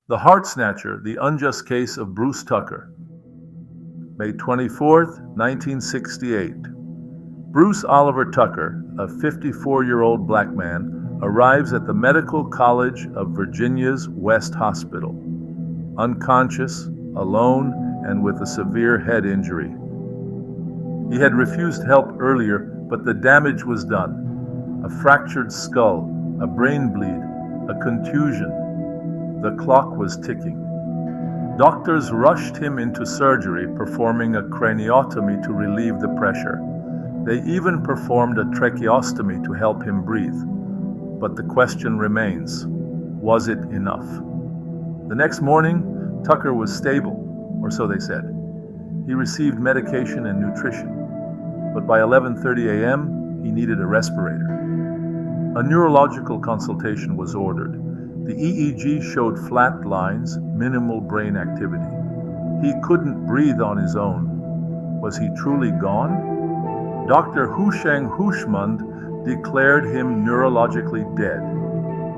The Heart Snatcher, The Unjust Case of Bruce Tucker. May 24th, 1968. Bruce Oliver Tucker, a 54-year-old black man, arrives at the Medical College of Virginia's West Hospital, unconscious, alone, and with a severe head injury. He had refused help earlier, but the damage was done. A fractured skull, a brain bleed, a contusion. The clock was ticking. Doctors rushed him into surgery, performing a craniotomy to relieve the pressure. They even performed a tracheostomy to help him breathe. But the question remains, was it enough? The next morning, Tucker was stable, or so they said. He received medication and nutrition, but by 11:30 a.m., he needed a respirator. A neurological consultation was ordered. The EEG showed flat lines, minimal brain activity. He couldn't breathe on his own. Was he truly gone? Dr. Richmond declared him neurologically dead.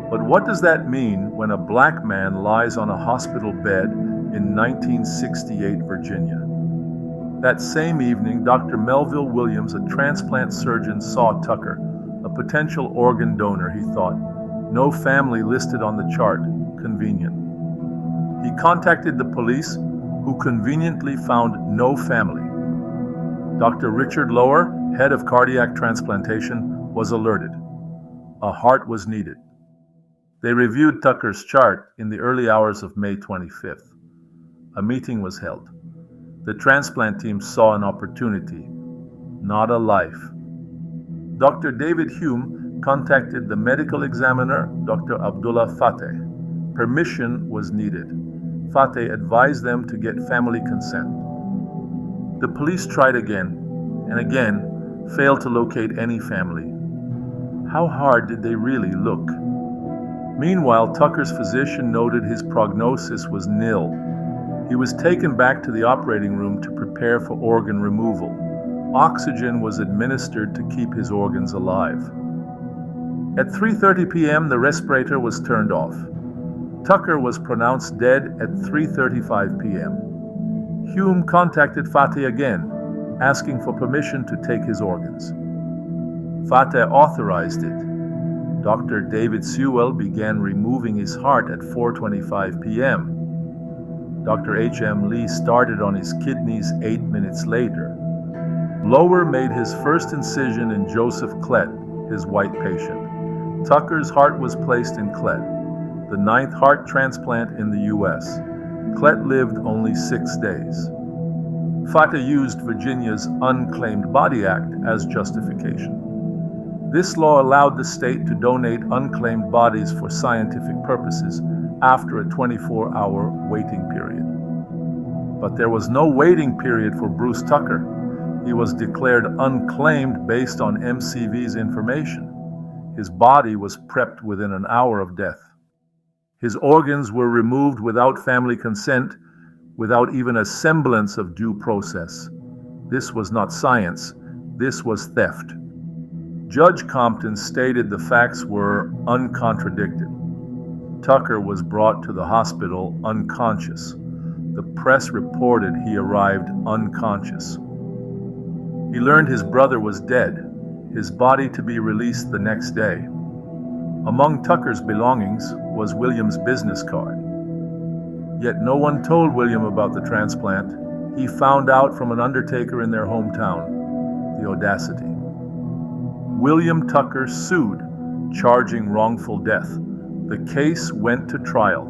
But what does that mean when a black man lies on a hospital bed in 1968 Virginia? That same evening, Dr. Melville Williams, a transplant surgeon, saw Tucker, a potential organ donor, he thought. No family listed on the chart. Convenient. He contacted the police, who conveniently found no family. Dr. Richard Lower, head of cardiac transplantation, was alerted. A heart was needed. They reviewed Tucker's chart in the early hours of May 25th. A meeting was held. The transplant team saw an opportunity, not a life. Dr. David Hume contacted the medical examiner, Dr. Abdullah Fateh. Permission was needed. Fateh advised them to get family consent. The police tried again and again, failed to locate any family. How hard did they really look? Meanwhile, Tucker's physician noted his prognosis was nil. He was taken back to the operating room to prepare for organ removal. Oxygen was administered to keep his organs alive. At 3:30 p.m., the respirator was turned off. Tucker was pronounced dead at 3:35 p.m. Hume contacted Fateh again, asking for permission to take his organs. Fateh authorized it. Dr. David Sewell began removing his heart at 4:25 p.m. Dr. H.M. Lee started on his kidneys 8 minutes later. Lower made his first incision in Joseph Klett, his white patient. Tucker's heart was placed in Klett, the 9th heart transplant in the U.S. Klett lived only 6 days. Fateh used Virginia's Unclaimed Body Act as justification. This law allowed the state to donate unclaimed bodies for scientific purposes after a 24-hour waiting period. But there was no waiting period for Bruce Tucker. He was declared unclaimed based on MCV's information. His body was prepped within an hour of death. His organs were removed without family consent, without even a semblance of due process. This was not science. This was theft. Judge Compton stated the facts were uncontradicted. Tucker was brought to the hospital unconscious. The press reported he arrived unconscious. He learned his brother was dead, his body to be released the next day. Among Tucker's belongings was William's business card. Yet no one told William about the transplant. He found out from an undertaker in their hometown. The audacity. William Tucker sued, charging wrongful death. The case went to trial.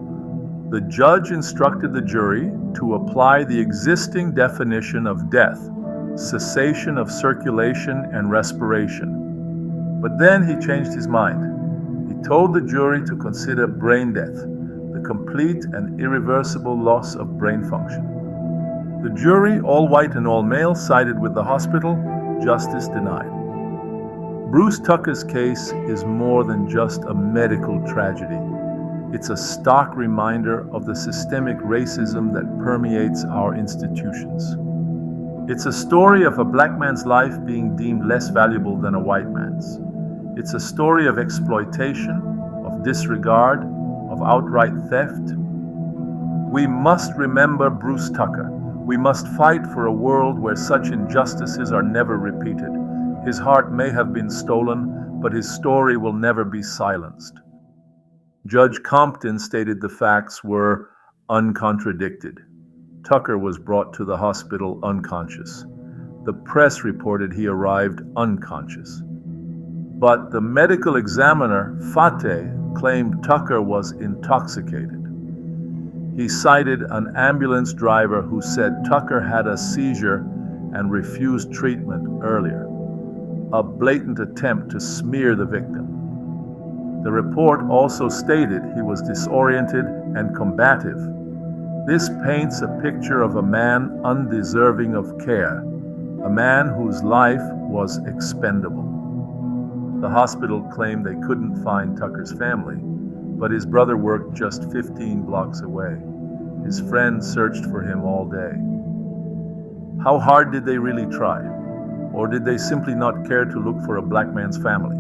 The judge instructed the jury to apply the existing definition of death: cessation of circulation and respiration. But then he changed his mind. He told the jury to consider brain death, the complete and irreversible loss of brain function. The jury, all white and all male, sided with the hospital. Justice denied. Bruce Tucker's case is more than just a medical tragedy. It's a stark reminder of the systemic racism that permeates our institutions. It's a story of a black man's life being deemed less valuable than a white man's. It's a story of exploitation, of disregard, of outright theft. We must remember Bruce Tucker. We must fight for a world where such injustices are never repeated. His heart may have been stolen, but his story will never be silenced. Judge Compton stated the facts were uncontradicted. Tucker was brought to the hospital unconscious. The press reported he arrived unconscious. But the medical examiner, Fateh, claimed Tucker was intoxicated. He cited an ambulance driver who said Tucker had a seizure and refused treatment earlier, a blatant attempt to smear the victim. The report also stated he was disoriented and combative. This paints a picture of a man undeserving of care, a man whose life was expendable. The hospital claimed they couldn't find Tucker's family, but his brother worked just 15 blocks away. His friend searched for him all day. How hard did they really try? Or did they simply not care to look for a black man's family?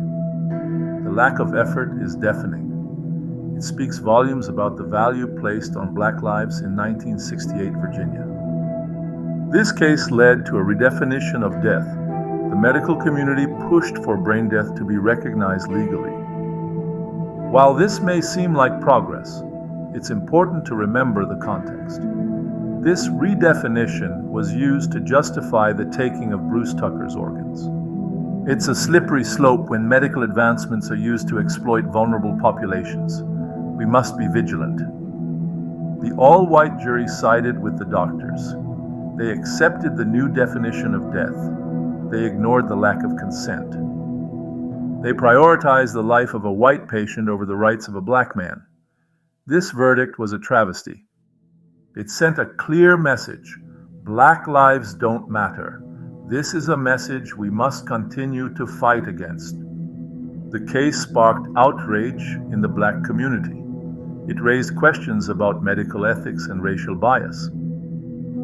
The lack of effort is deafening. It speaks volumes about the value placed on black lives in 1968 Virginia. This case led to a redefinition of death. The medical community pushed for brain death to be recognized legally. While this may seem like progress, it's important to remember the context. This redefinition was used to justify the taking of Bruce Tucker's organs. It's a slippery slope when medical advancements are used to exploit vulnerable populations. We must be vigilant. The all-white jury sided with the doctors. They accepted the new definition of death. They ignored the lack of consent. They prioritized the life of a white patient over the rights of a black man. This verdict was a travesty. It sent a clear message. Black lives don't matter. This is a message we must continue to fight against. The case sparked outrage in the black community. It raised questions about medical ethics and racial bias.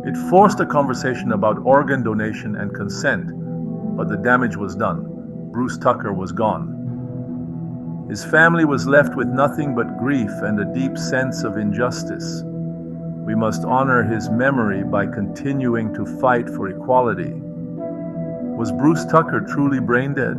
It forced a conversation about organ donation and consent, but the damage was done. Bruce Tucker was gone. His family was left with nothing but grief and a deep sense of injustice. We must honor his memory by continuing to fight for equality. Was Bruce Tucker truly brain dead?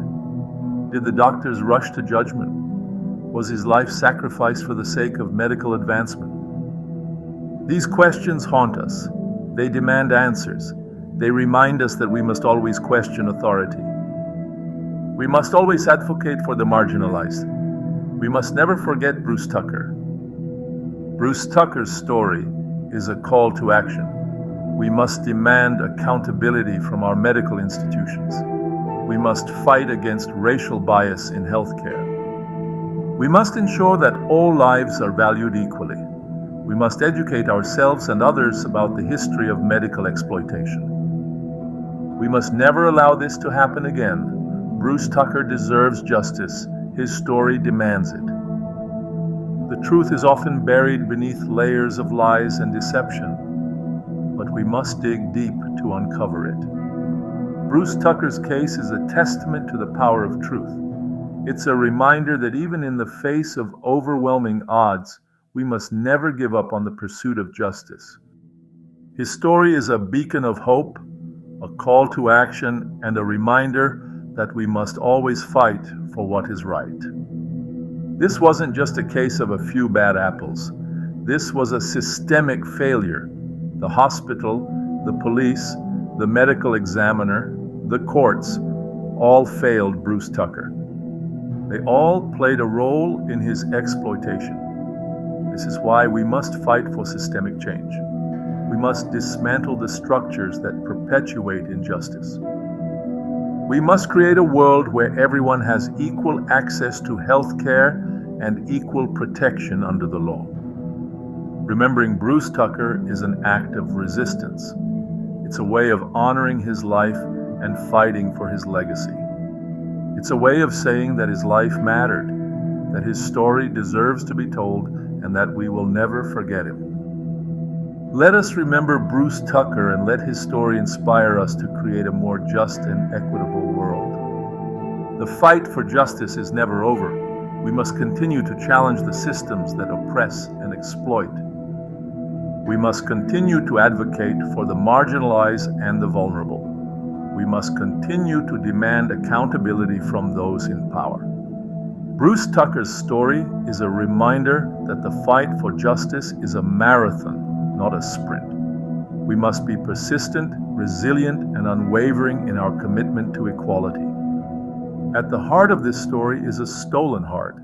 Did the doctors rush to judgment? Was his life sacrificed for the sake of medical advancement? These questions haunt us. They demand answers. They remind us that we must always question authority. We must always advocate for the marginalized. We must never forget Bruce Tucker. Bruce Tucker's story is a call to action. We must demand accountability from our medical institutions. We must fight against racial bias in healthcare. We must ensure that all lives are valued equally. We must educate ourselves and others about the history of medical exploitation. We must never allow this to happen again. Bruce Tucker deserves justice. His story demands it. The truth is often buried beneath layers of lies and deception, but we must dig deep to uncover it. Bruce Tucker's case is a testament to the power of truth. It's a reminder that even in the face of overwhelming odds, we must never give up on the pursuit of justice. His story is a beacon of hope, a call to action, and a reminder that we must always fight for what is right. This wasn't just a case of a few bad apples. This was a systemic failure. The hospital, the police, the medical examiner, the courts, all failed Bruce Tucker. They all played a role in his exploitation. This is why we must fight for systemic change. We must dismantle the structures that perpetuate injustice. We must create a world where everyone has equal access to health care and equal protection under the law. Remembering Bruce Tucker is an act of resistance. It's a way of honoring his life and fighting for his legacy. It's a way of saying that his life mattered, that his story deserves to be told, and that we will never forget him. Let us remember Bruce Tucker and let his story inspire us to create a more just and equitable world. The fight for justice is never over. We must continue to challenge the systems that oppress and exploit. We must continue to advocate for the marginalized and the vulnerable. We must continue to demand accountability from those in power. Bruce Tucker's story is a reminder that the fight for justice is a marathon, not a sprint. We must be persistent, resilient, and unwavering in our commitment to equality. At the heart of this story is a stolen heart,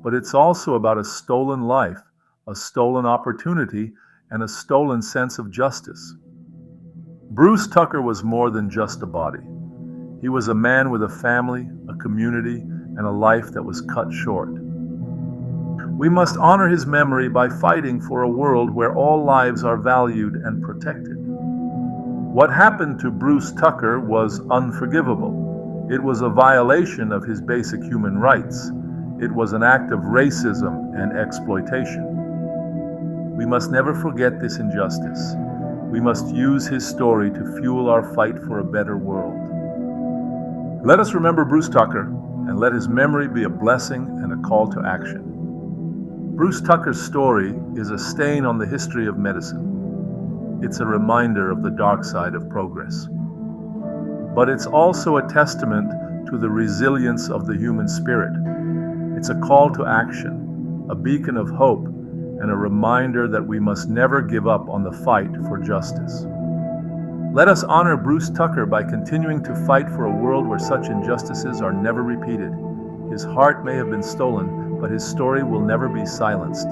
but it's also about a stolen life, a stolen opportunity, and a stolen sense of justice. Bruce Tucker was more than just a body. He was a man with a family, a community, and a life that was cut short. We must honor his memory by fighting for a world where all lives are valued and protected. What happened to Bruce Tucker was unforgivable. It was a violation of his basic human rights. It was an act of racism and exploitation. We must never forget this injustice. We must use his story to fuel our fight for a better world. Let us remember Bruce Tucker, and let his memory be a blessing and a call to action. Bruce Tucker's story is a stain on the history of medicine. It's a reminder of the dark side of progress. But it's also a testament to the resilience of the human spirit. It's a call to action, a beacon of hope, and a reminder that we must never give up on the fight for justice. Let us honor Bruce Tucker by continuing to fight for a world where such injustices are never repeated. His heart may have been stolen, but his story will never be silenced.